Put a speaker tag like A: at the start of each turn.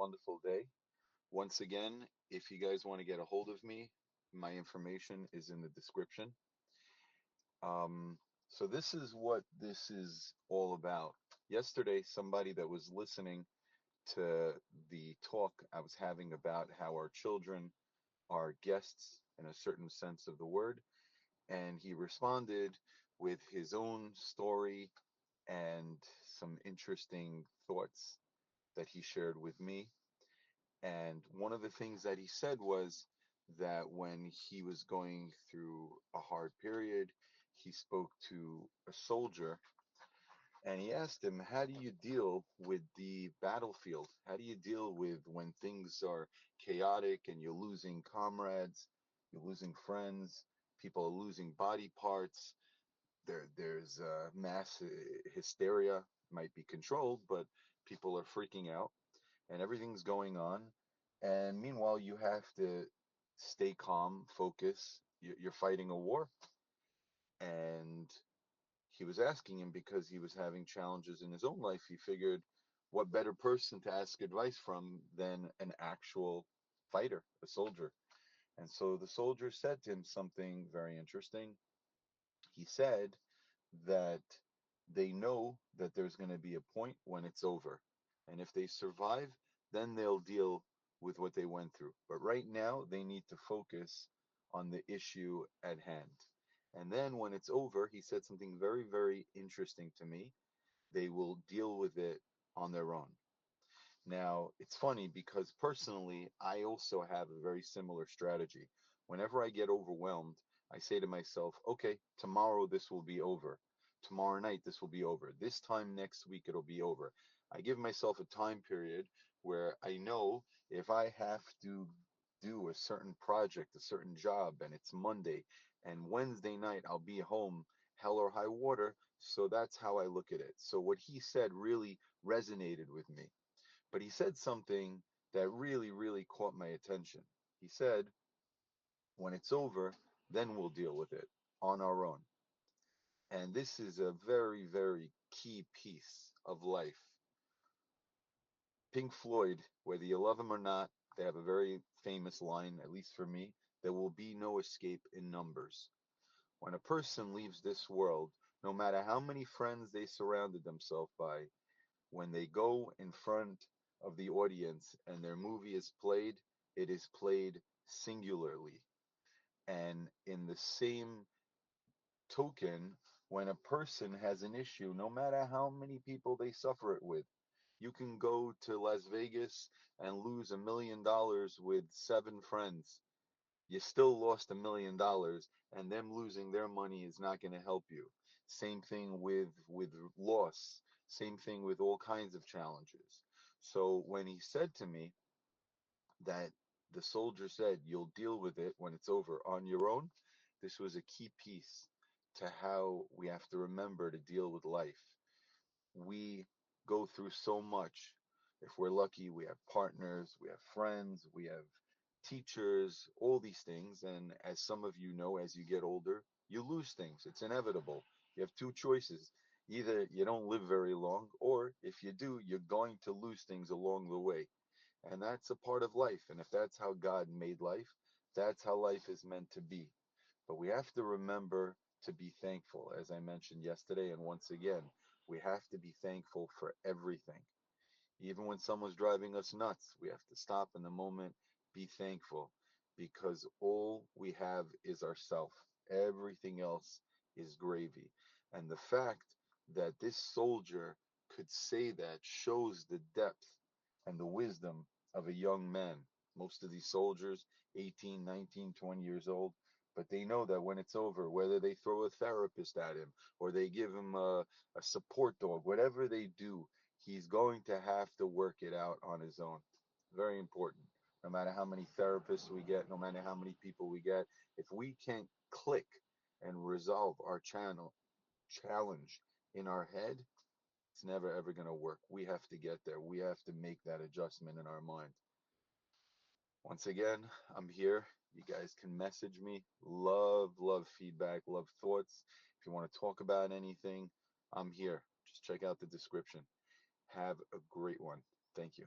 A: wonderful day. Once again, if you guys want to get a hold of me, my information is in the description. Um, so this is what this is all about. Yesterday, somebody that was listening to the talk I was having about how our children are guests in a certain sense of the word, and he responded with his own story and some interesting thoughts that he shared with me. And one of the things that he said was that when he was going through a hard period, he spoke to a soldier and he asked him, how do you deal with the battlefield? How do you deal with when things are chaotic and you're losing comrades, you're losing friends, people are losing body parts, there's mass hysteria, might be controlled, but people are freaking out and everything's going on. And meanwhile, you have to stay calm, focus. You're fighting a war. And he was asking him because he was having challenges in his own life. He figured, what better person to ask advice from than an actual fighter, a soldier? And so the soldier said to him something very interesting. He said that they know that there's going to be a point when it's over. And if they survive, then they'll deal with what they went through. But right now, they need to focus on the issue at hand. And then when it's over, he said something very, very interesting to me. They will deal with it on their own. Now, it's funny because personally, I also have a very similar strategy. Whenever I get overwhelmed, I say to myself, okay, tomorrow this will be over. Tomorrow night this will be over. This time next week it'll be over. I give myself a time period where I know if I have to do a certain project, a certain job, and it's Monday, and Wednesday night I'll be home, hell or high water. So that's how I look at it. So what he said really resonated with me, but he said something that really, really caught my attention. He said, when it's over, then we'll deal with it on our own. And this is a very, very key piece of life. Pink Floyd, whether you love them or not, they have a very famous line, at least for me, there will be no escape in numbers. When a person leaves this world, no matter how many friends they surrounded themselves by, when they go in front of the audience and their movie is played, it is played singularly. And in the same token, when a person has an issue, no matter how many people they suffer it with, you can go to Las Vegas and lose $1 million with 7 friends. You still lost $1 million, and them losing their money is not going to help you. Same thing with loss. Same thing with all kinds of challenges. So when he said to me that the soldier said you'll deal with it when it's over on your own, this was a key piece to how we have to remember to deal with life. We go through so much. If we're lucky, we have partners, we have friends, we have teachers, all these things. And as some of you know, as you get older, you lose things. It's inevitable. You have two choices. Either you don't live very long, or if you do, you're going to lose things along the way. And that's a part of life. And if that's how God made life, that's how life is meant to be. But we have to remember to be thankful, as I mentioned yesterday. And once again, we have to be thankful for everything. Even when someone's driving us nuts, we have to stop in the moment, be thankful, because all we have is ourself. Everything else is gravy. And the fact that this soldier could say that shows the depth and the wisdom of a young man. Most of these soldiers, 18, 19, 20 years old, but they know that when it's over, whether they throw a therapist at him or they give him a support dog, whatever they do, he's going to have to work it out on his own. Very important. No matter how many therapists we get, no matter how many people we get, if we can't click and resolve our challenge in our head, it's never ever going to work. We have to get there. We have to make that adjustment in our mind. Once again, I'm here. You guys can message me. Love, love feedback, love thoughts. If you want to talk about anything, I'm here. Just check out the description. Have a great one. Thank you.